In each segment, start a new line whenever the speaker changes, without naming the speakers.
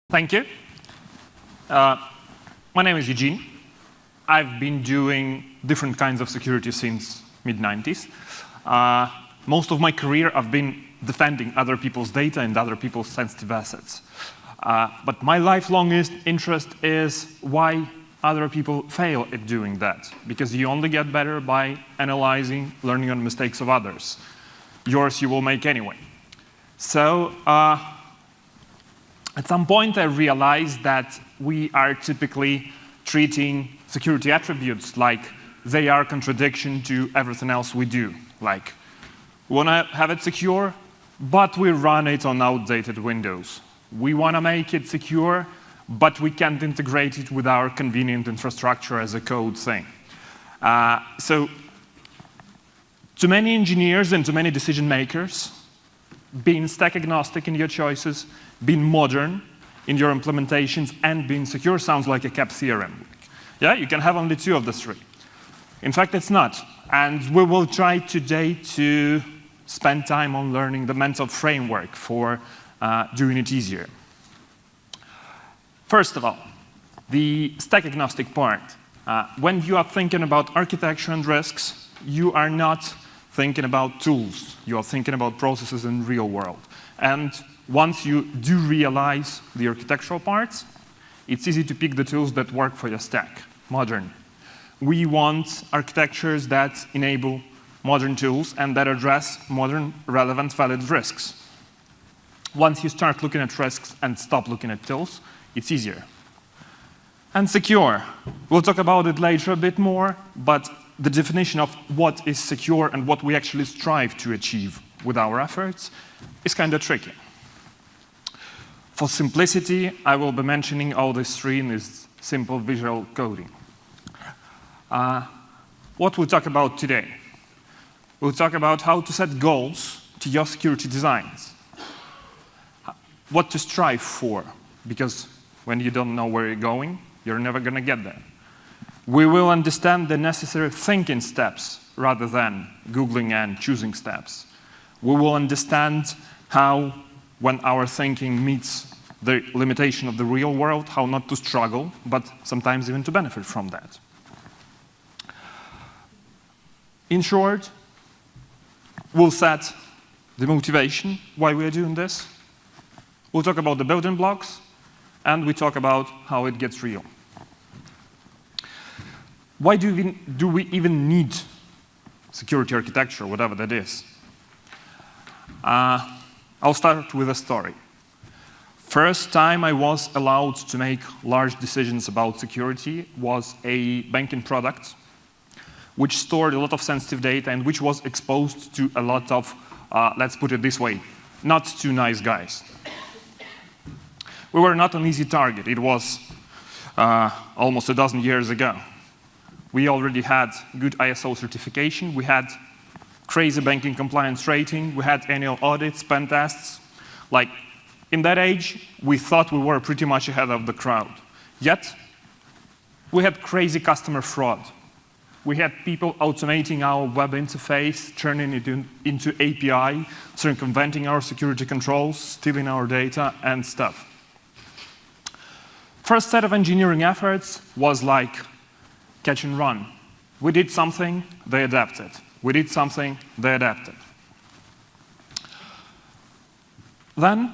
Thank you. My name is Eugene. I've been doing different kinds of security since mid-90s. Most of my career, I've been defending other people's data and other people's sensitive assets. But my lifelong interest is why other people fail at doing that. Because you only get better by analyzing, learning on mistakes of others. Yours you will make anyway. So at some point, I realized that we are typically treating security attributes like they are a contradiction to everything else we do. Like, we want to have it secure, but we run it on outdated Windows. We want to make it secure, but we can't integrate it with our convenient infrastructure as a code thing. So, to many engineers and to many decision makers, being stack agnostic in your choices, being modern in your implementations, and being secure sounds like a cap theorem. Yeah, you can have only two of the three. In fact, it's not. And we will try today to spend time on learning the mental framework for doing it easier. First of all, the stack agnostic part. When you are thinking about architecture and risks, you are not thinking about tools. You are thinking about processes in the real world. And once you do realize the architectural parts, it's easy to pick the tools that work for your stack, modern. We want architectures that enable modern tools and that address modern, relevant, valid risks. Once you start looking at risks and stop looking at tools, it's easier. And secure. We'll talk about it later a bit more, but the definition of what is secure and what we actually strive to achieve with our efforts is kind of tricky. For simplicity, I will be mentioning all this three in this simple visual coding. What we'll talk about today? We'll talk about how to set goals to your security designs. What to strive for, because when you don't know where you're going, you're never going to get there. We will understand the necessary thinking steps rather than Googling and choosing steps. We will understand how, when our thinking meets the limitation of the real world, how not to struggle, but sometimes even to benefit from that. In short, we'll set the motivation, why we are doing this. We'll talk about the building blocks, and we talk about how it gets real. Why do we even need security architecture, whatever that is? I'll start with a story. First time I was allowed to make large decisions about security was a banking product which stored a lot of sensitive data and which was exposed to a lot of, let's put it this way, not too nice guys. We were not an easy target. It was almost a dozen years ago. We already had good ISO certification. We had crazy banking compliance rating. We had annual audits, pen tests. Like, in that age, we thought we were pretty much ahead of the crowd. Yet, we had crazy customer fraud. We had people automating our web interface, turning it into API, circumventing our security controls, stealing our data, and stuff. First set of engineering efforts was like catch and run. We did something, they adapted. We did something, they adapted. Then,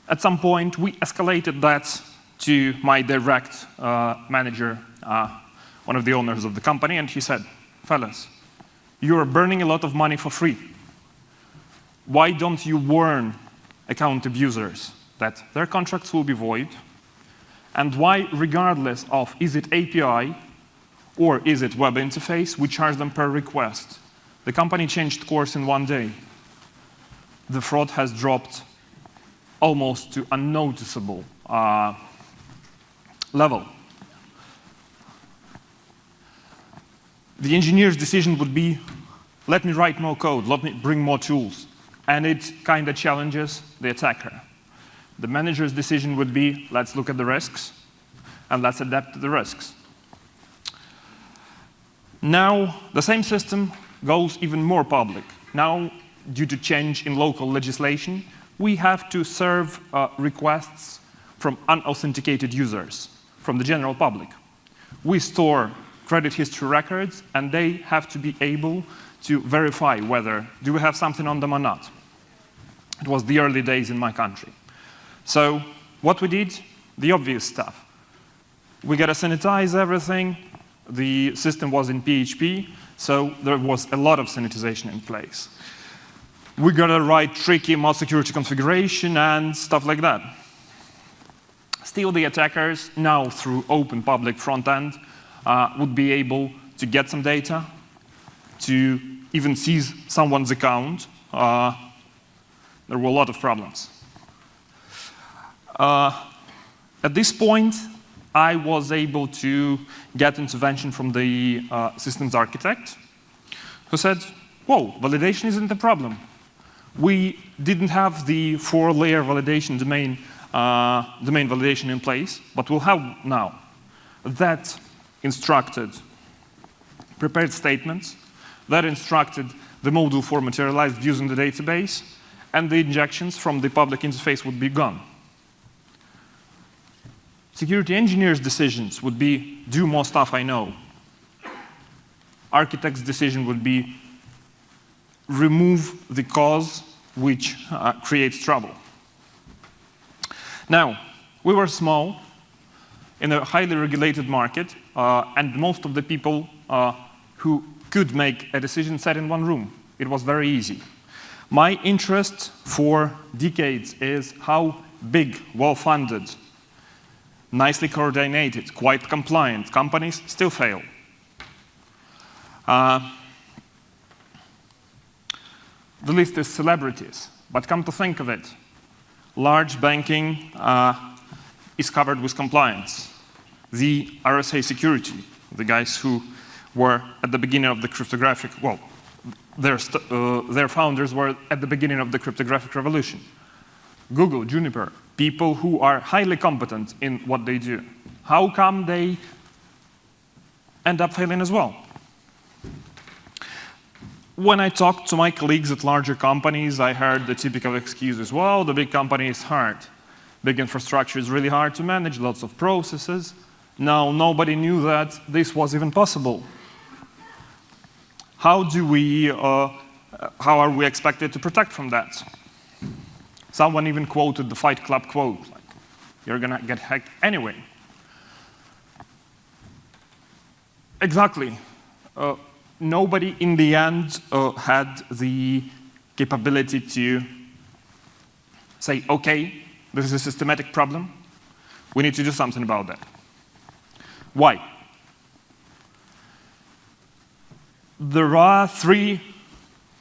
at some point, we escalated that to my direct manager, one of the owners of the company, and he said, fellas, you are burning a lot of money for free. Why don't you warn account abusers that their contracts will be void, and why, regardless of is it API or is it web interface, we charge them per request? The company changed course in one day. The fraud has dropped almost to unnoticeable level. The engineer's decision would be, let me write more code, let me bring more tools. And it kind of challenges the attacker. The manager's decision would be, let's look at the risks, and let's adapt to the risks. Now, the same system goes even more public. Now, due to change in local legislation, we have to serve requests from unauthenticated users, from the general public. We store credit history records, and they have to be able to verify whether do we have something on them or not. It was the early days in my country. So what we did, the obvious stuff. We got to sanitize everything. The system was in PHP, so there was a lot of sanitization in place. We got to write tricky mod security configuration and stuff like that. Still, the attackers, now through open public front end, would be able to get some data, to even seize someone's account. There were a lot of problems. At this point, I was able to get intervention from the systems architect, who said, whoa, validation isn't a problem. We didn't have the 4-layer validation domain validation in place, but we'll have now. That instructed prepared statements, that instructed the module for materialized views in the database, and the injections from the public interface would be gone. Security engineers' decisions would be, do more stuff I know. Architect's decision would be, remove the cause which creates trouble. Now, we were small in a highly regulated market, and most of the people who could make a decision sat in one room. It was very easy. My interest for decades is how big, well-funded, nicely coordinated, quite compliant companies still fail. The list is celebrities, but come to think of it, large banking is covered with compliance. The RSA security, the guys who were at the beginning of the cryptographic, well, their founders were at the beginning of the cryptographic revolution. Google, Juniper, people who are highly competent in what they do. How come they end up failing as well? When I talked to my colleagues at larger companies, I heard the typical excuses, well, the big company is hard. Big infrastructure is really hard to manage, lots of processes. Now, nobody knew that this was even possible. How are we expected to protect from that? Someone even quoted the Fight Club quote, like, you're going to get hacked anyway. Exactly. Nobody in the end had the capability to say, okay, this is a systematic problem. We need to do something about that. Why? There are 3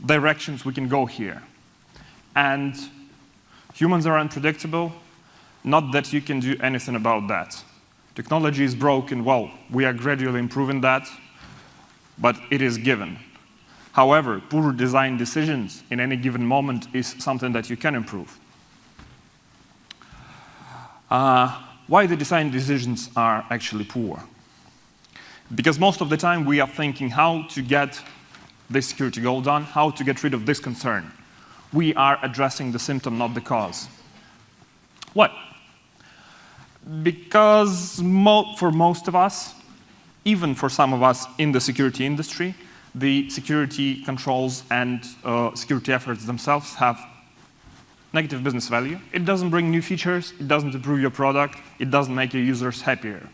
directions we can go here. And humans are unpredictable, not that you can do anything about that. Technology is broken, well, we are gradually improving that, but it is given. However, poor design decisions in any given moment is something that you can improve. Why the design decisions are actually poor? Because most of the time we are thinking how to get this security goal done, how to get rid of this concern. We are addressing the symptom, not the cause. What? Because for most of us, even for some of us in the security industry, the security controls and security efforts themselves have negative business value. It doesn't bring new features, it doesn't improve your product, it doesn't make your users happier.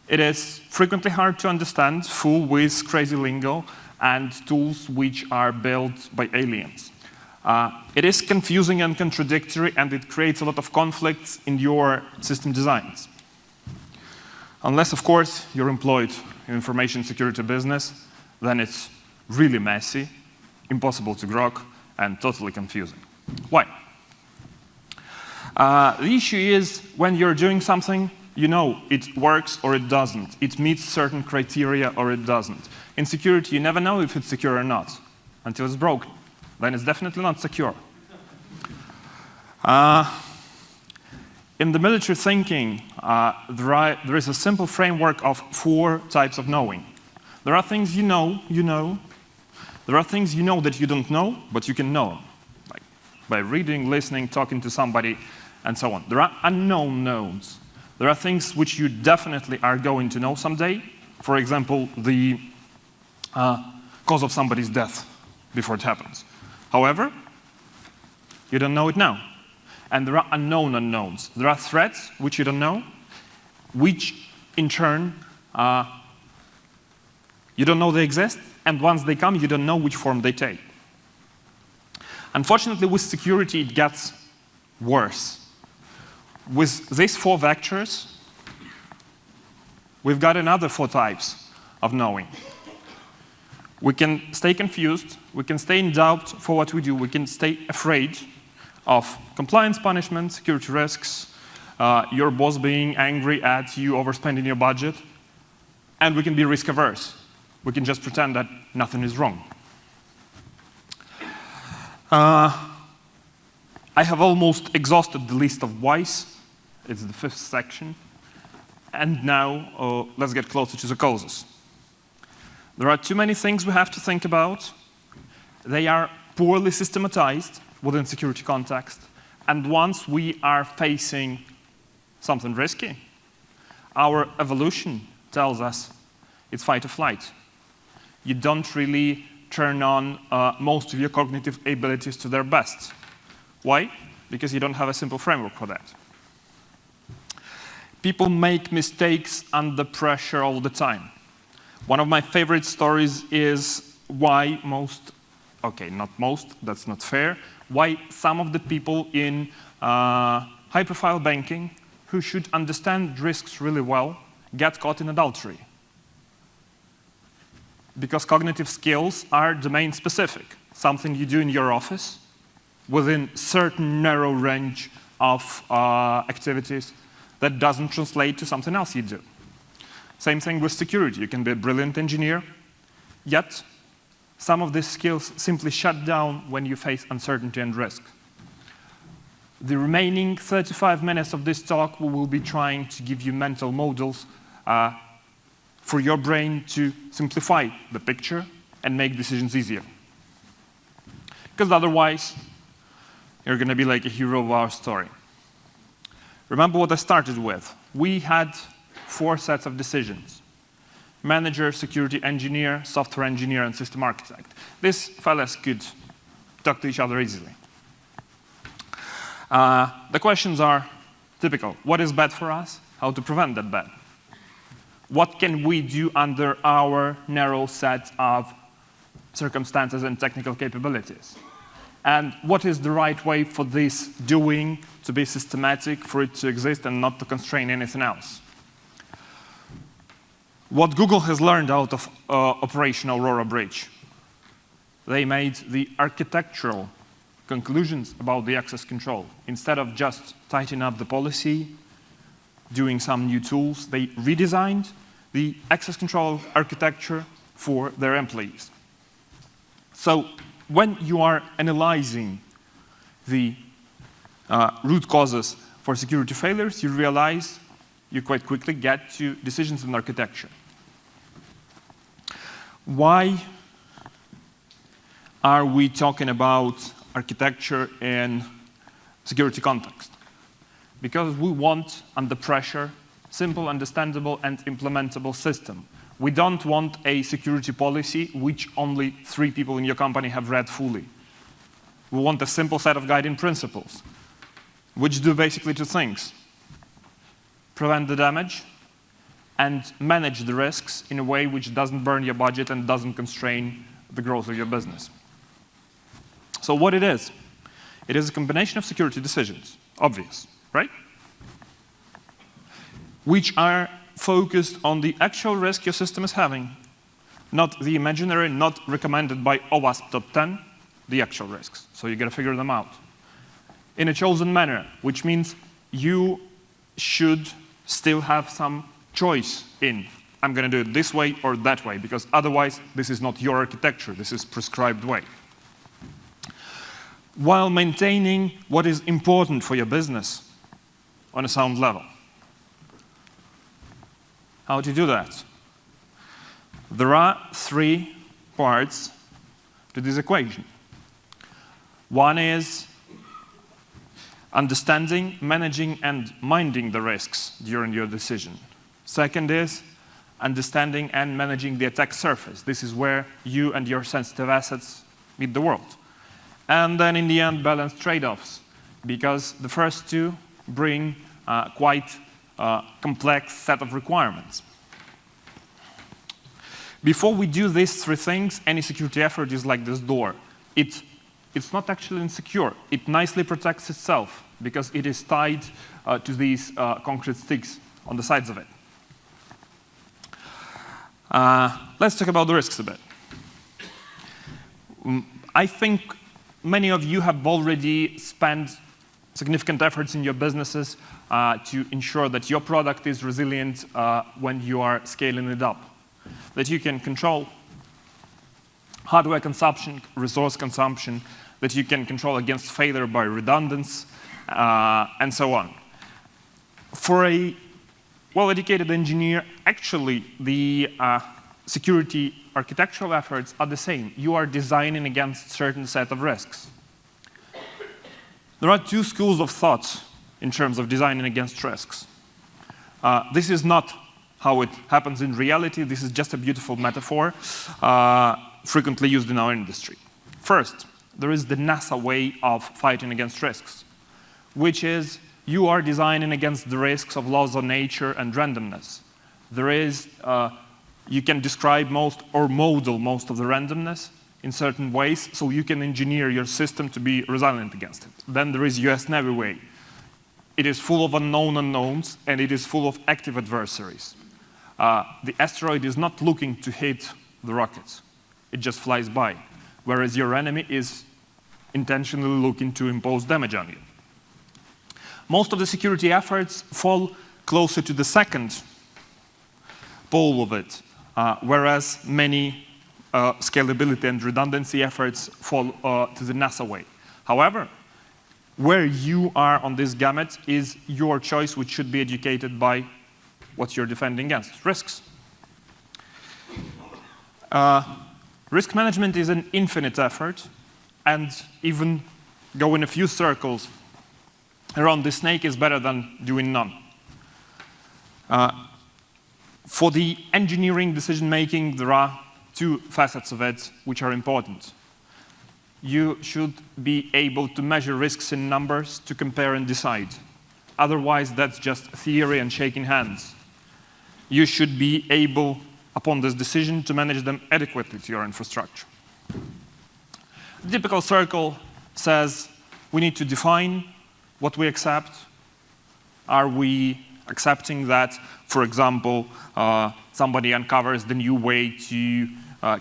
It is frequently hard to understand, full with crazy lingo and tools which are built by aliens. It is confusing and contradictory, and it creates a lot of conflicts in your system designs. Unless, of course, you're employed in information security business, then it's really messy, impossible to grok, and totally confusing. Why? The issue is when you're doing something, you know it works or it doesn't. It meets certain criteria or it doesn't. In security, you never know if it's secure or not until it's broken. Then it's definitely not secure. In the military thinking, there is a simple framework of 4 types of knowing. There are things you know. There are things you know that you don't know, but you can know them. Like by reading, listening, talking to somebody, and so on. There are unknown knowns. There are things which you definitely are going to know someday. For example, the cause of somebody's death before it happens. However, you don't know it now. And there are unknown unknowns. There are threats which you don't know, which in turn, you don't know they exist, and once they come, you don't know which form they take. Unfortunately, with security, it gets worse. With these 4 vectors, we've got another 4 types of knowing. We can stay confused, we can stay in doubt for what we do, we can stay afraid of compliance punishment, security risks, your boss being angry at you overspending your budget, and we can be risk averse. We can just pretend that nothing is wrong. I have almost exhausted the list of whys. It's the 5th section. And now, let's get closer to the causes. There are too many things we have to think about. They are poorly systematized within security context. And once we are facing something risky, our evolution tells us it's fight or flight. You don't really turn on most of your cognitive abilities to their best. Why? Because you don't have a simple framework for that. People make mistakes under pressure all the time. One of my favorite stories is why not most, that's not fair, why some of the people in high-profile banking who should understand risks really well get caught in adultery. Because cognitive skills are domain-specific, something you do in your office within certain narrow range of activities that doesn't translate to something else you do. Same thing with security. You can be a brilliant engineer, yet some of these skills simply shut down when you face uncertainty and risk. The remaining 35 minutes of this talk, we will be trying to give you mental models for your brain to simplify the picture and make decisions easier. Because otherwise, you're going to be like a hero of our story. Remember what I started with. We had 4 sets of decisions: manager, security engineer, software engineer, and system architect. These fellas could talk to each other easily. The questions are typical. What is bad for us? How to prevent that bad? What can we do under our narrow set of circumstances and technical capabilities? And what is the right way for this doing to be systematic, for it to exist and not to constrain anything else? What Google has learned out of Operation Aurora Bridge, they made the architectural conclusions about the access control. Instead of just tightening up the policy, doing some new tools, they redesigned the access control architecture for their employees. So when you are analyzing the root causes for security failures, you realize you quite quickly get to decisions in architecture. Why are we talking about architecture in security context? Because we want, under pressure, simple, understandable, and implementable system. We don't want a security policy which only 3 people in your company have read fully. We want a simple set of guiding principles, which do basically 2 things: prevent the damage and manage the risks in a way which doesn't burn your budget and doesn't constrain the growth of your business. So what it is a combination of security decisions, obvious, right? Which are focused on the actual risk your system is having, not the imaginary, not recommended by OWASP top 10, the actual risks. So you got to figure them out in a chosen manner, which means you should still have some choice in, I'm going to do it this way or that way, because otherwise this is not your architecture, this is prescribed way. While maintaining what is important for your business on a sound level. How to do that? There are 3 parts to this equation. One is understanding, managing, and minding the risks during your decision. Second is understanding and managing the attack surface. This is where you and your sensitive assets meet the world. And then in the end, balance trade-offs, because the first two bring quite a complex set of requirements. Before we do these three things, any security effort is like this door. It's not actually insecure. It nicely protects itself because it is tied to these concrete sticks on the sides of it. Let's talk about the risks a bit. I think many of you have already spent significant efforts in your businesses to ensure that your product is resilient when you are scaling it up, that you can control hardware consumption, resource consumption, that you can control against failure by redundancy, and so on. For a well-educated engineer, actually, the security architectural efforts are the same. You are designing against a certain set of risks. There are two schools of thought in terms of designing against risks. This is not how it happens in reality. This is just a beautiful metaphor frequently used in our industry. First, there is the NASA way of fighting against risks, which is you are designing against the risks of laws of nature and randomness. There is, you can describe most or model most of the randomness in certain ways, so you can engineer your system to be resilient against it. Then there is US Navy way. It is full of unknown unknowns, and it is full of active adversaries. The asteroid is not looking to hit the rockets. It just flies by, whereas your enemy is intentionally looking to impose damage on you. Most of the security efforts fall closer to the second pole of it, whereas many scalability and redundancy efforts fall to the NASA way. However, where you are on this gamut is your choice, which should be educated by what you're defending against, risks. Risk management is an infinite effort, and even going a few circles around the snake is better than doing none. For the engineering decision-making, there are two facets of it which are important. You should be able to measure risks in numbers to compare and decide. Otherwise, that's just theory and shaking hands. You should be able, upon this decision, to manage them adequately to your infrastructure. The typical circle says we need to define what we accept. Are we accepting that, for example, somebody uncovers the new way to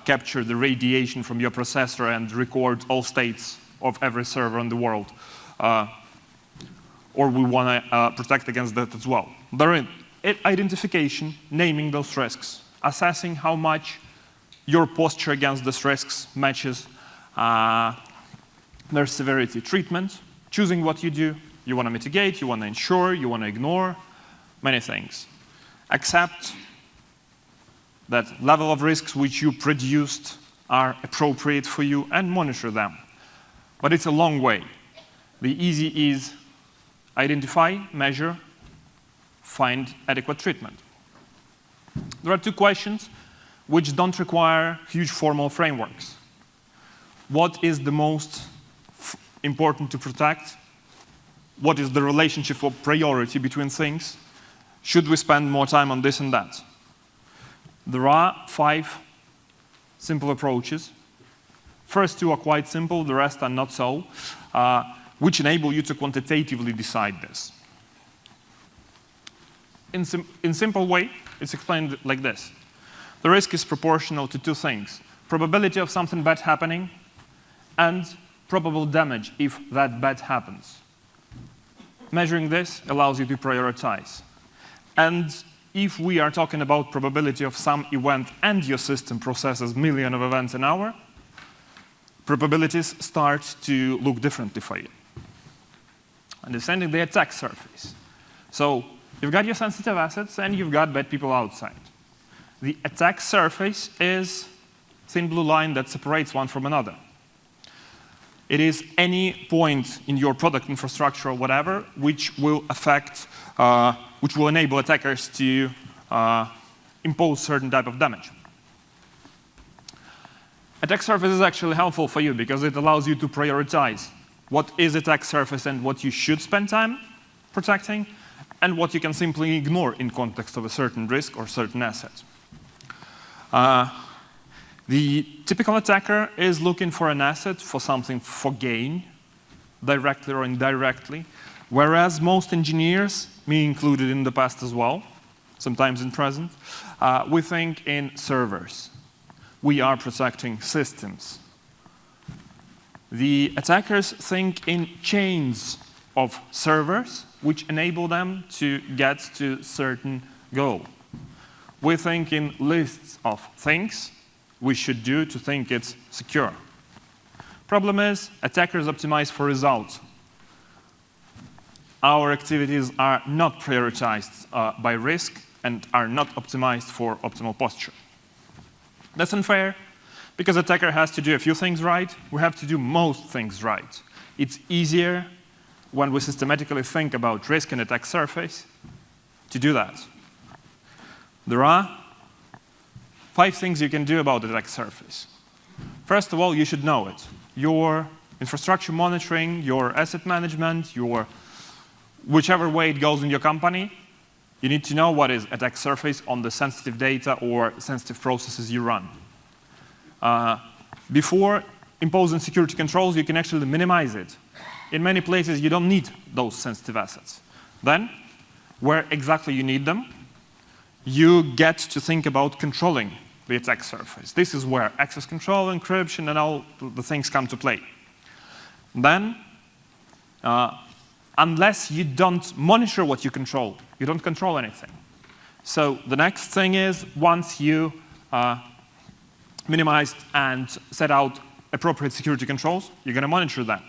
capture the radiation from your processor and record all states of every server in the world? Or we want to protect against that as well. Therein, identification, naming those risks, assessing how much your posture against those risks matches their severity. Treatment, choosing what you do. You want to mitigate, you want to ensure, you want to ignore, many things. Accept that level of risks which you produced are appropriate for you, and monitor them. But it's a long way. The easy is identify, measure, find adequate treatment. There are two questions which don't require huge formal frameworks. What is the most important to protect? What is the relationship of priority between things? Should we spend more time on this and that? There are 5 simple approaches. First 2 are quite simple, the rest are not so, which enable you to quantitatively decide this. In simple way, it's explained like this. The risk is proportional to 2 things: probability of something bad happening and probable damage if that bad happens. Measuring this allows you to prioritize. And if we are talking about probability of some event and your system processes millions of events an hour, probabilities start to look differently for you. Understanding the attack surface. So you've got your sensitive assets and you've got bad people outside. The attack surface is a thin blue line that separates one from another. It is any point in your product infrastructure or whatever which will affect, which will enable attackers to impose certain type of damage. Attack surface is actually helpful for you because it allows you to prioritize what is attack surface and what you should spend time protecting, and what you can simply ignore in context of a certain risk or certain asset. The typical attacker is looking for an asset for something for gain, directly or indirectly, whereas most engineers, me included in the past as well, sometimes in present, we think in servers. We are protecting systems. The attackers think in chains of servers, which enable them to get to certain goal. We think in lists of things we should do to think it's secure. Problem is, attackers optimize for results. Our activities are not prioritized by risk and are not optimized for optimal posture. That's unfair, because attacker has to do a few things right. We have to do most things right. It's easier when we systematically think about risk and attack surface to do that. There are 5 things you can do about the attack surface. First of all, you should know it. Your infrastructure monitoring, your asset management, your whichever way it goes in your company, you need to know what is attack surface on the sensitive data or sensitive processes you run. Before imposing security controls, you can actually minimize it. In many places, you don't need those sensitive assets. Then, where exactly you need them, you get to think about controlling the attack surface. This is where access control, encryption, and all the things come to play. Then, unless you don't monitor what you control, you don't control anything. So the next thing is, once you minimized and set out appropriate security controls, you're going to monitor them.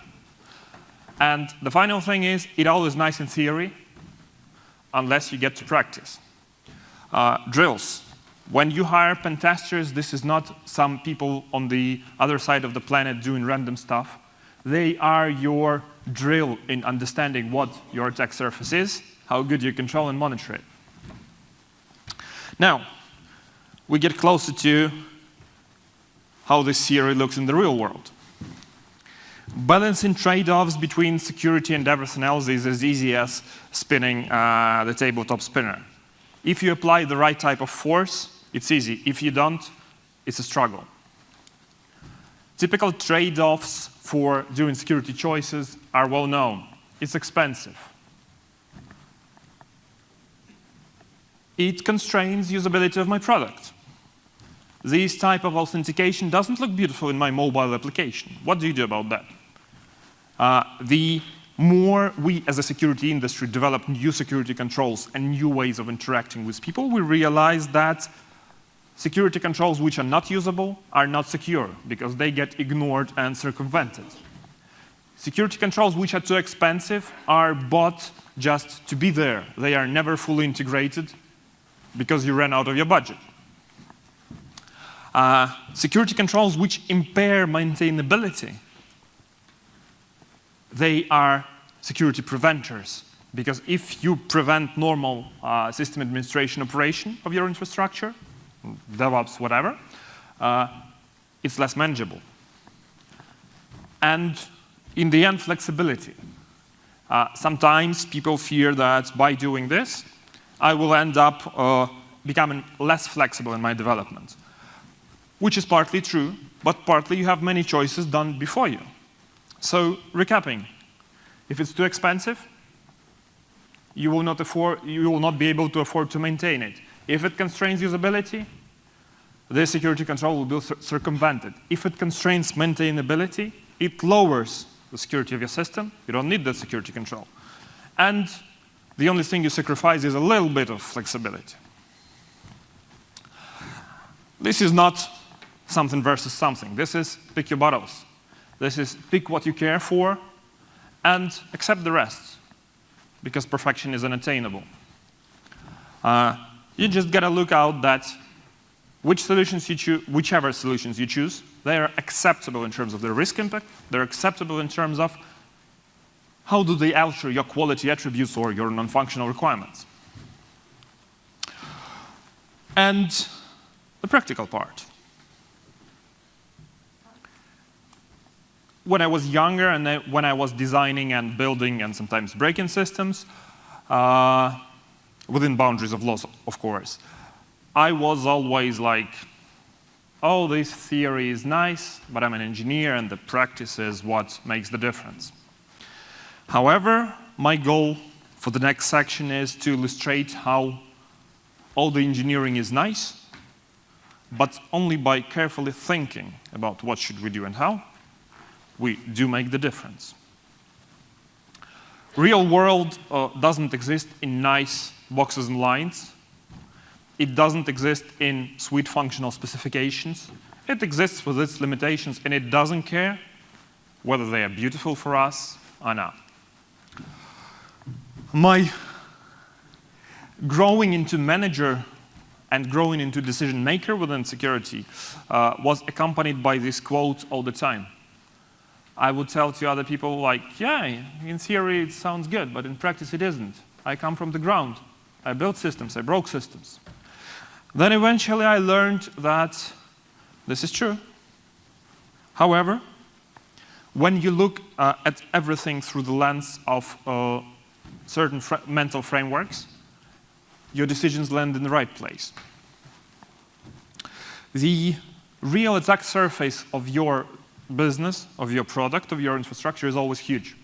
And the final thing is, it all is nice in theory, unless you get to practice. Drills. When you hire pen testers, this is not some people on the other side of the planet doing random stuff. They are your drill in understanding what your attack surface is, how good you control and monitor it. Now, we get closer to how this theory looks in the real world. Balancing trade-offs between security and everything else is as easy as spinning the tabletop spinner. If you apply the right type of force, it's easy. If you don't, it's a struggle. Typical trade-offs for doing security choices are well known. It's expensive. It constrains usability of my product. This type of authentication doesn't look beautiful in my mobile application. What do you do about that? The more we as a security industry develop new security controls and new ways of interacting with people, we realize that security controls which are not usable are not secure because they get ignored and circumvented. Security controls which are too expensive are bought just to be there. They are never fully integrated because you ran out of your budget. Security controls which impair maintainability, they are security preventers. Because if you prevent normal system administration operation of your infrastructure, DevOps, whatever, it's less manageable. And in the end, flexibility. Sometimes people fear that by doing this, I will end up becoming less flexible in my development. Which is partly true, but partly you have many choices done before you. So, recapping, if it's too expensive, you will not be able to afford to maintain it. If it constrains usability, the security control will be circumvented. If it constrains maintainability, it lowers the security of your system. You don't need that security control. And the only thing you sacrifice is a little bit of flexibility. This is not something versus something. This is pick your battles. This is pick what you care for and accept the rest, because perfection is unattainable. You just got to look out that whichever solutions you choose They are acceptable in terms of their risk impact. They're acceptable in terms of how do they alter your quality attributes or your non-functional requirements. And the practical part. When I was younger and when I was designing and building and sometimes breaking systems, within boundaries of laws, of course, I was always like, oh, this theory is nice, but I'm an engineer and the practice is what makes the difference. However, my goal for the next section is to illustrate how all the engineering is nice, but only by carefully thinking about what should we do and how, we do make the difference. Real world doesn't exist in nice boxes and lines. It doesn't exist in sweet functional specifications. It exists with its limitations, and it doesn't care whether they are beautiful for us or not. My growing into manager and growing into decision maker within security was accompanied by this quote all the time. I would tell to other people like, yeah, in theory it sounds good, but in practice it isn't. I come from the ground. I built systems, I broke systems. Then eventually I learned that this is true. However, when you look at everything through the lens of certain mental frameworks, your decisions land in the right place. The real attack surface of your business, of your product, of your infrastructure is always huge.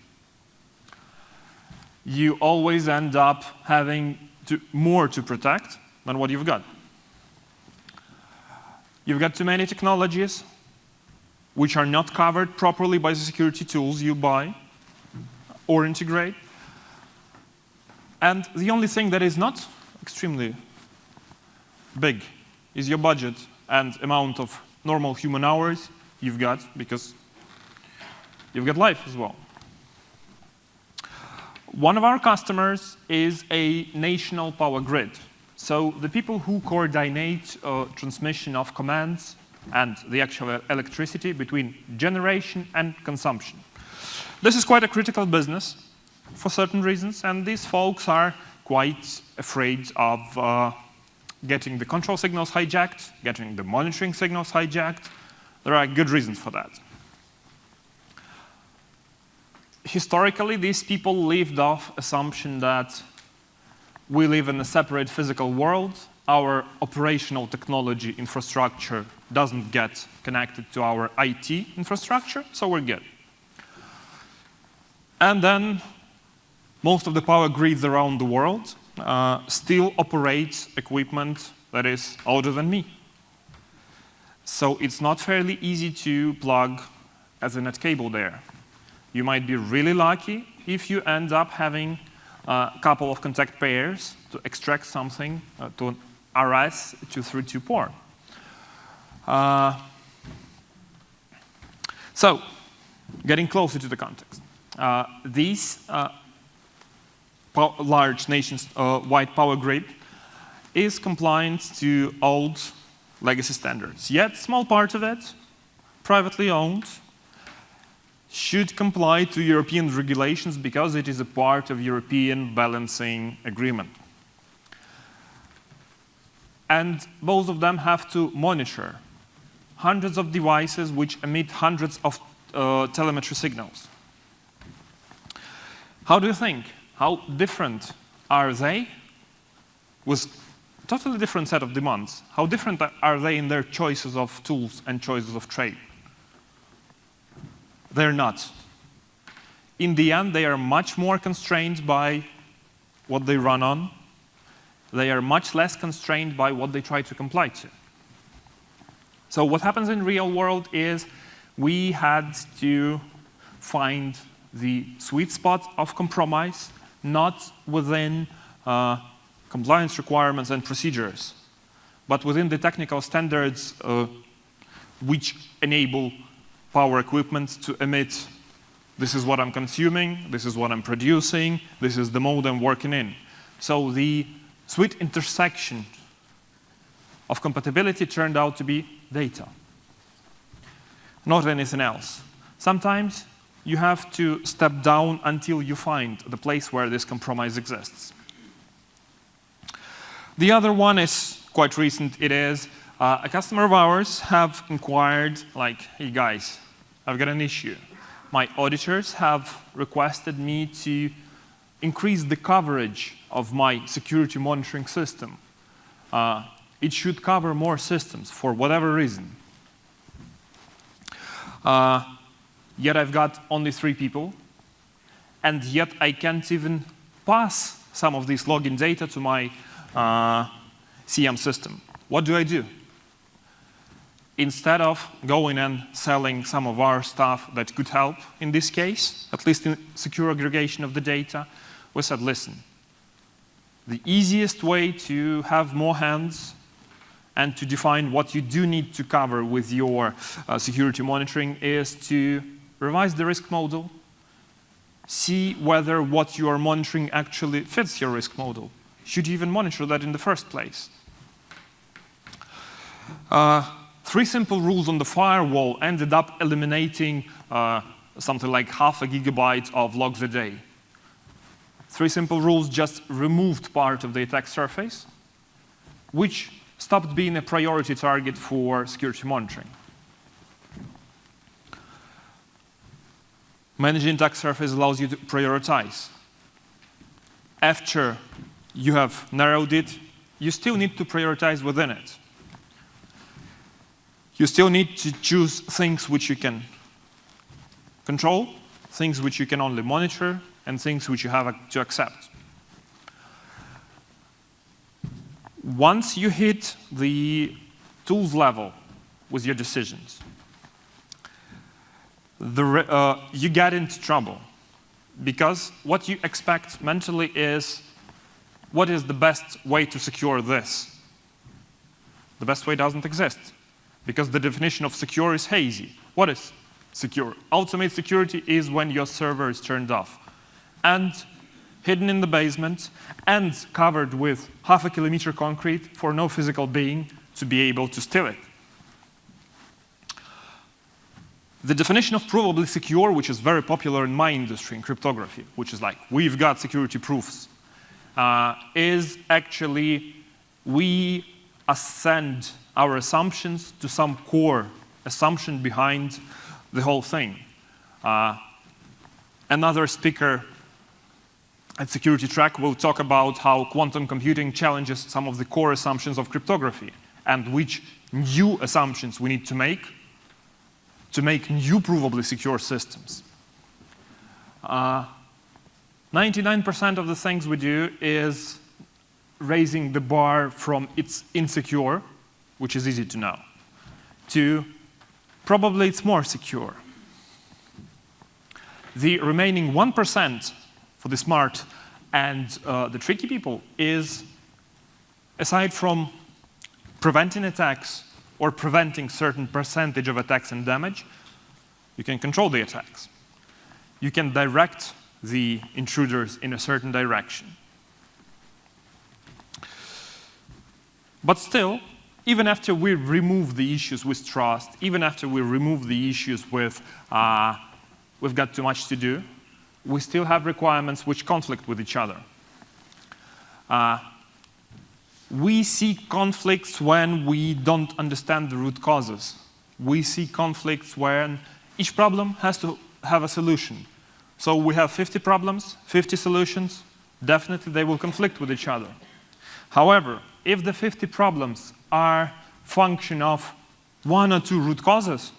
You always end up having more to protect than what you've got. You've got too many technologies which are not covered properly by the security tools you buy or integrate. And the only thing that is not extremely big is your budget and amount of normal human hours you've got, because you've got life as well. One of our customers is a national power grid. So the people who coordinate transmission of commands and the actual electricity between generation and consumption. This is quite a critical business for certain reasons, and these folks are quite afraid of getting the control signals hijacked, getting the monitoring signals hijacked. There are good reasons for that. Historically, these people lived off assumption that we live in a separate physical world. Our operational technology infrastructure doesn't get connected to our IT infrastructure, so we're good. And then most of the power grids around the world still operate equipment that is older than me. So it's not fairly easy to plug Ethernet cable there. You might be really lucky if you end up having a couple of contact pairs to extract something to an RS-232 port. So, getting closer to the context. These large nations-wide power grid is compliant to old legacy standards. Yet, small part of it, privately owned, should comply to European regulations because it is a part of European balancing agreement. And both of them have to monitor hundreds of devices which emit hundreds of telemetry signals. How do you think? How different are they with a totally different set of demands? How different are they in their choices of tools and choices of trade? They're not. In the end, they are much more constrained by what they run on. They are much less constrained by what they try to comply to. So what happens in real world is we had to find the sweet spot of compromise, not within compliance requirements and procedures, but within the technical standards which enable power equipment to emit, this is what I'm consuming, this is what I'm producing, this is the mode I'm working in. So the sweet intersection of compatibility turned out to be data. not anything else. Sometimes you have to step down until you find the place where this compromise exists. The other one is quite recent. It is a customer of ours have inquired, like, hey guys, I've got an issue. My auditors have requested me to increase the coverage of my security monitoring system. It should cover more systems for whatever reason. Yet I've got only 3 people, and yet I can't even pass some of this login data to my CM system. What do I do? Instead of going and selling some of our stuff that could help in this case, at least in secure aggregation of the data, we said, listen, the easiest way to have more hands and to define what you do need to cover with your security monitoring is to revise the risk model, see whether what you are monitoring actually fits your risk model. Should you even monitor that in the first place? 3 simple rules on the firewall ended up eliminating something like half a gigabyte of logs a day. 3 simple rules just removed part of the attack surface, which stopped being a priority target for security monitoring. Managing attack surface allows you to prioritize. After you have narrowed it, you still need to prioritize within it. You still need to choose things which you can control, things which you can only monitor, and things which you have to accept. Once you hit the tools level with your decisions, you get into trouble. Because what you expect mentally is, what is the best way to secure this? The best way doesn't exist, because the definition of secure is hazy. What is secure? Ultimate security is when your server is turned off and hidden in the basement and covered with half a kilometer concrete for no physical being to be able to steal it. The definition of provably secure, which is very popular in my industry, in cryptography, which is like, we've got security proofs, is actually we ascend our assumptions to some core assumption behind the whole thing. Another speaker at Security Track will talk about how quantum computing challenges some of the core assumptions of cryptography and which new assumptions we need to make new provably secure systems. 99% of the things we do is raising the bar from it's insecure, which is easy to know, to probably it's more secure. The remaining 1% for the smart and the tricky people is, aside from preventing attacks or preventing certain percentage of attacks and damage, you can control the attacks. You can direct the intruders in a certain direction. But still, even after we remove the issues with trust, even after we remove the issues with we've got too much to do, we still have requirements which conflict with each other. We see conflicts when we don't understand the root causes. We see conflicts when each problem has to have a solution. So we have 50 problems, 50 solutions. Definitely they will conflict with each other. However, if the 50 problems are function of 1 or 2 root causes,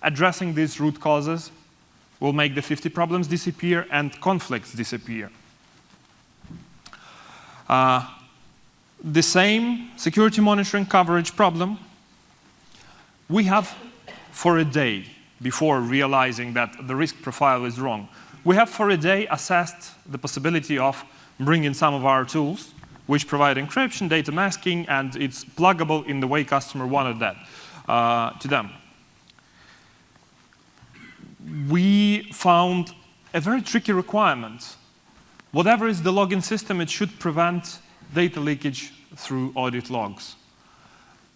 addressing these root causes will make the 50 problems disappear and conflicts disappear. The same security monitoring coverage problem we have for a day before realizing that the risk profile is wrong. We have for a day assessed the possibility of bringing some of our tools which provide encryption, data masking, and it's pluggable in the way customer wanted that to them. We found a very tricky requirement. Whatever is the login system, it should prevent data leakage through audit logs.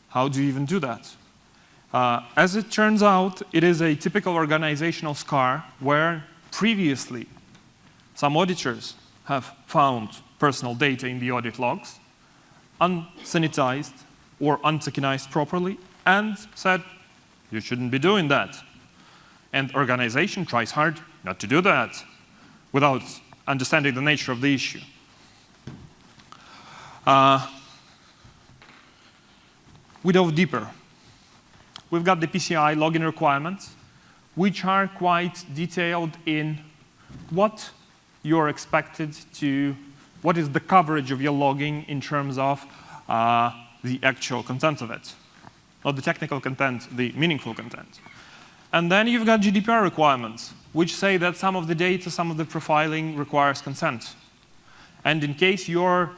How do you even do that? As it turns out, it is a typical organizational scar where previously some auditors have found personal data in the audit logs, unsanitized or untokenized properly, and said, you shouldn't be doing that. And organization tries hard not to do that without understanding the nature of the issue. We dove deeper. We've got the PCI login requirements, which are quite detailed in what you're expected to, what is the coverage of your logging in terms of the actual content of it. Not the technical content, the meaningful content. And then you've got GDPR requirements, which say that some of the data, some of the profiling requires consent. And in case your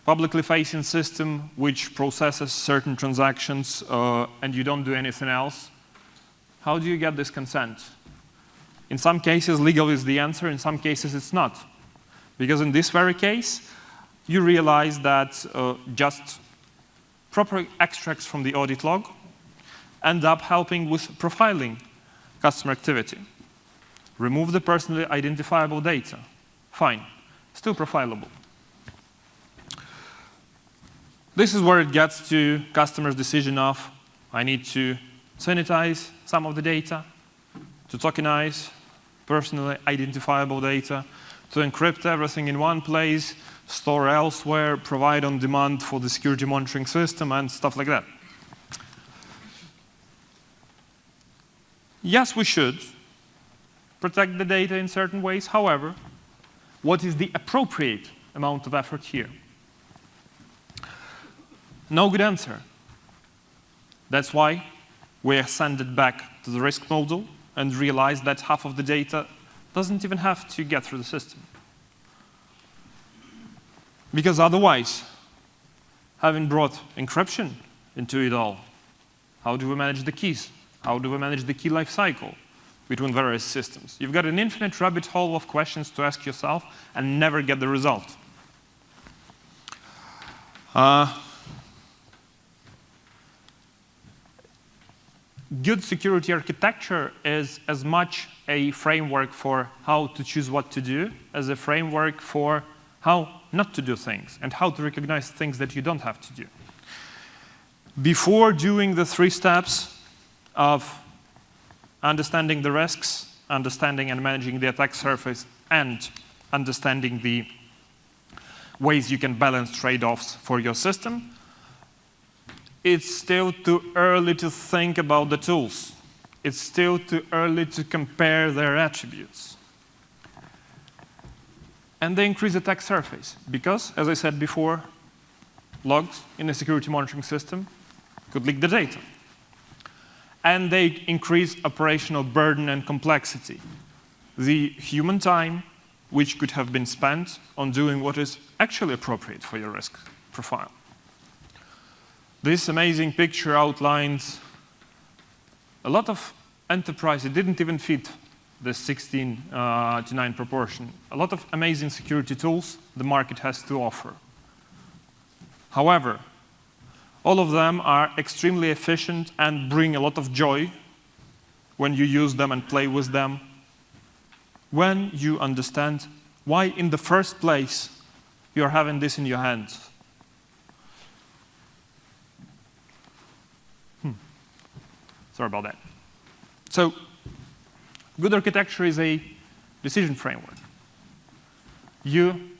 publicly facing system which processes certain transactions and you don't do anything else, how do you get this consent? In some cases, legal is the answer. In some cases, it's not. Because in this very case, you realize that just proper extracts from the audit log end up helping with profiling customer activity. Remove the personally identifiable data. Fine. Still profilable. This is where it gets to customer's decision of, I need to sanitize some of the data, to tokenize personally identifiable data, to encrypt everything in one place, store elsewhere, provide on demand for the security monitoring system, and stuff like that. Yes, we should protect the data in certain ways. However, what is the appropriate amount of effort here? No good answer. That's why we ascended back to the risk model and realized that half of the data doesn't even have to get through the system. Because otherwise, having brought encryption into it all, how do we manage the keys? How do we manage the key life cycle between various systems? You've got an infinite rabbit hole of questions to ask yourself and never get the result. Good security architecture is as much a framework for how to choose what to do as a framework for how not to do things and how to recognize things that you don't have to do. Before doing the 3 steps of understanding the risks, understanding and managing the attack surface, and understanding the ways you can balance trade-offs for your system, it's still too early to think about the tools. It's still too early to compare their attributes. And they increase attack surface because, as I said before, logs in a security monitoring system could leak the data. And they increase operational burden and complexity. The human time, which could have been spent on doing what is actually appropriate for your risk profile. This amazing picture outlines a lot of enterprise. It didn't even fit the 16 to 9 proportion. A lot of amazing security tools the market has to offer. However, all of them are extremely efficient and bring a lot of joy when you use them and play with them, when you understand why in the first place you're having this in your hands. Sorry about that. So, good architecture is a decision framework. You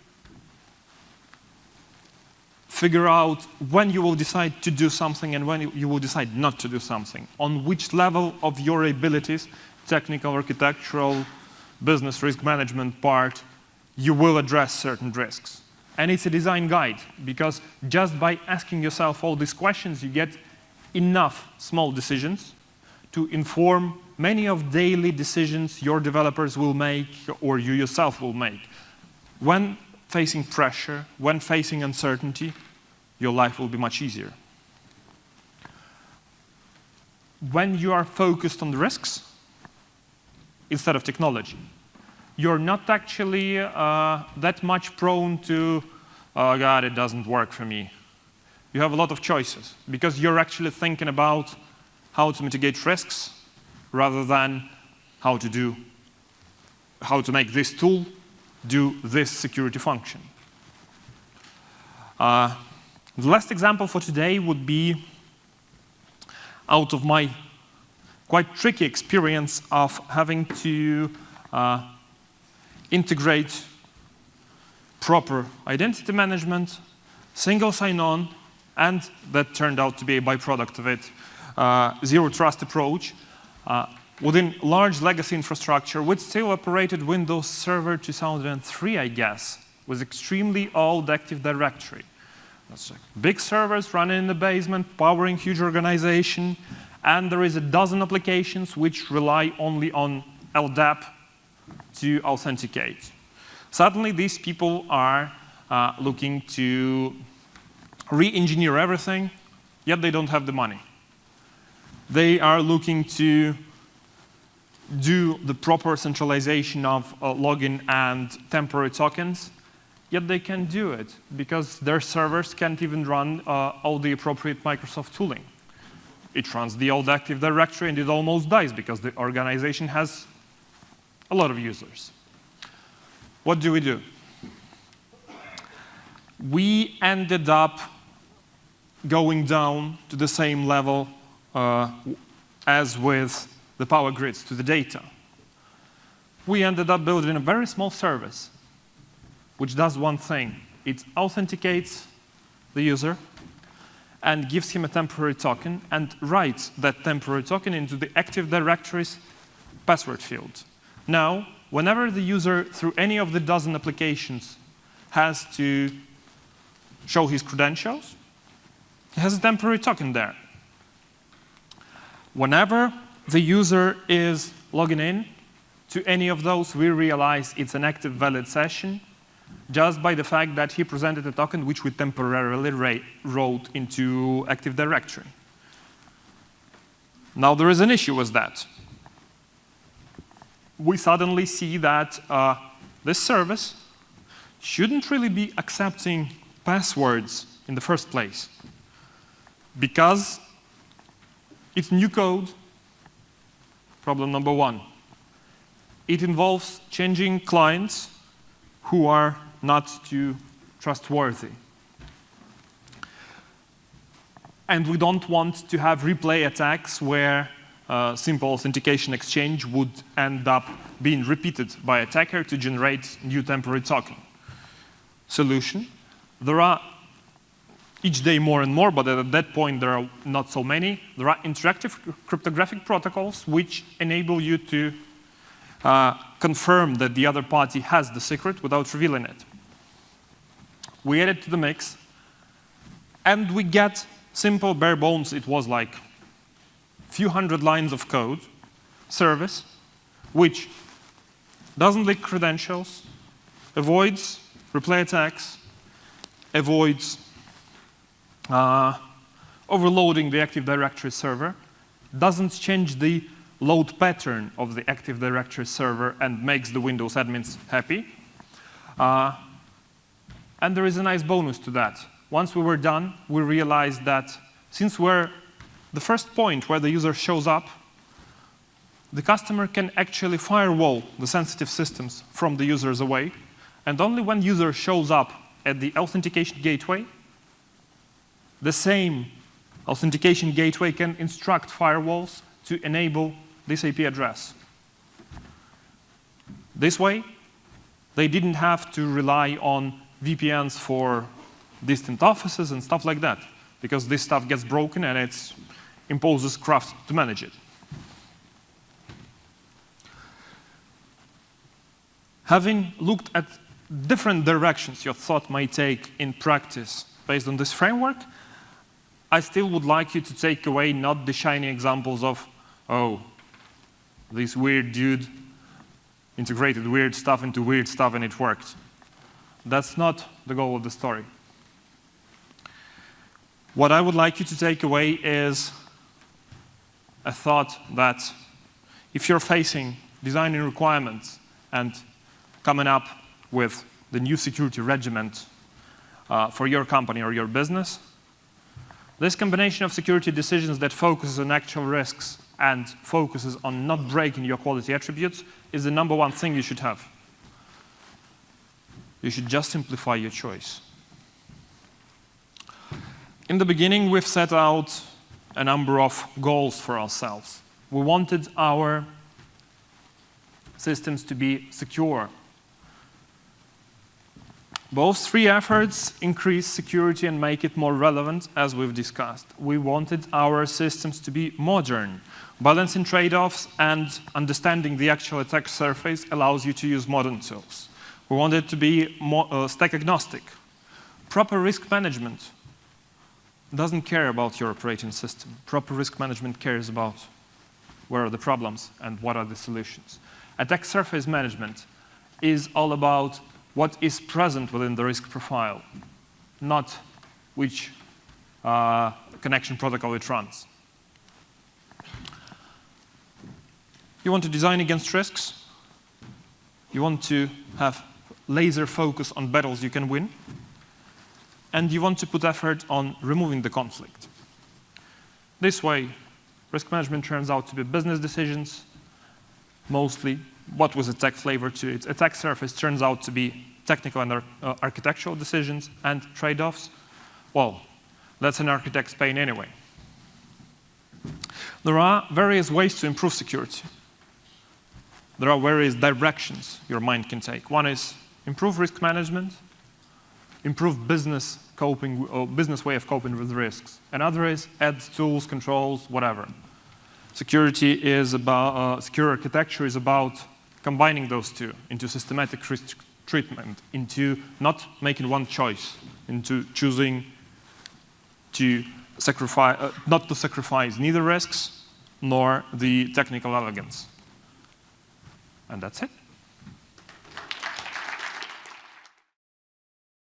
figure out when you will decide to do something and when you will decide not to do something, on which level of your abilities, technical, architectural, business risk management part, you will address certain risks. And it's a design guide, because just by asking yourself all these questions, you get enough small decisions to inform many of daily decisions your developers will make or you yourself will make. When facing pressure, when facing uncertainty, your life will be much easier. When you are focused on the risks instead of technology, you're not actually that much prone to, oh God, it doesn't work for me. You have a lot of choices because you're actually thinking about how to mitigate risks rather than how to make this tool do this security function. The last example for today would be out of my quite tricky experience of having to integrate proper identity management, single sign-on, and that turned out to be a byproduct of it, zero trust approach within large legacy infrastructure, which still operated Windows Server 2003, I guess, with extremely old Active Directory. That's like big servers running in the basement, powering huge organization, and there is a dozen applications which rely only on LDAP to authenticate. Suddenly, these people are looking to re-engineer everything, yet they don't have the money. They are looking to do the proper centralization of login and temporary tokens, yet they can't do it because their servers can't even run all the appropriate Microsoft tooling. It runs the old Active Directory and it almost dies because the organization has a lot of users. What do? We ended up going down to the same level as with the power grids to the data. We ended up building a very small service which does one thing. It authenticates the user and gives him a temporary token and writes that temporary token into the Active Directory's password field. Now, whenever the user, through any of the dozen applications, has to show his credentials, he has a temporary token there. Whenever the user is logging in to any of those, we realize it's an active valid session just by the fact that he presented a token which we temporarily wrote into Active Directory. Now there is an issue with that. We suddenly see that this service shouldn't really be accepting passwords in the first place because it's new code, problem number one. It involves changing clients who are not too trustworthy. And we don't want to have replay attacks where simple authentication exchange would end up being repeated by attacker to generate new temporary token. Solution: there are each day more and more, but at that point there are not so many. There are interactive cryptographic protocols which enable you to confirm that the other party has the secret without revealing it. We add it to the mix, and we get simple, bare bones, it was like a few hundred lines of code, service, which doesn't leak credentials, avoids replay attacks, avoids overloading the Active Directory server, doesn't change the load pattern of the Active Directory server and makes the Windows admins happy. And there is a nice bonus to that. Once we were done, we realized that since we're the first point where the user shows up, the customer can actually firewall the sensitive systems from the users away, and only when user shows up at the authentication gateway, the same authentication gateway can instruct firewalls to enable this IP address. This way, they didn't have to rely on VPNs for distant offices and stuff like that, because this stuff gets broken and it imposes craft to manage it. Having looked at different directions your thought might take in practice based on this framework, I still would like you to take away not the shiny examples of, oh, this weird dude integrated weird stuff into weird stuff and it worked. That's not the goal of the story. What I would like you to take away is a thought that if you're facing designing requirements and coming up with the new security regiment for your company or your business, This combination of security decisions that focuses on actual risks and focuses on not breaking your quality attributes is the #1 thing you should have. You should just simplify your choice. In the beginning, we've set out a number of goals for ourselves. We wanted our systems to be secure. Both three efforts increase security and make it more relevant, as we've discussed. We wanted our systems to be modern. Balancing trade-offs and understanding the actual attack surface allows you to use modern tools. We wanted it to be more, stack agnostic. Proper risk management doesn't care about your operating system. Proper risk management cares about where are the problems and what are the solutions. Attack surface management is all about what is present within the risk profile, not which connection protocol it runs. You want to design against risks. You want to have laser focus on battles you can win. And you want to put effort on removing the conflict. This way, risk management turns out to be business decisions, mostly. What was attack flavor to it? Attack surface turns out to be technical and architectural decisions and trade-offs. Well, that's an architect's pain anyway. There are various ways to improve security. There are various directions your mind can take. One is improve risk management, improve business coping or business way of coping with risks. Another is add tools, controls, whatever. Security is about secure architecture is about combining those two into systematic risk treatment, into not making one choice, into choosing to sacrifice, not to sacrifice neither risks nor the technical elegance. And that's it.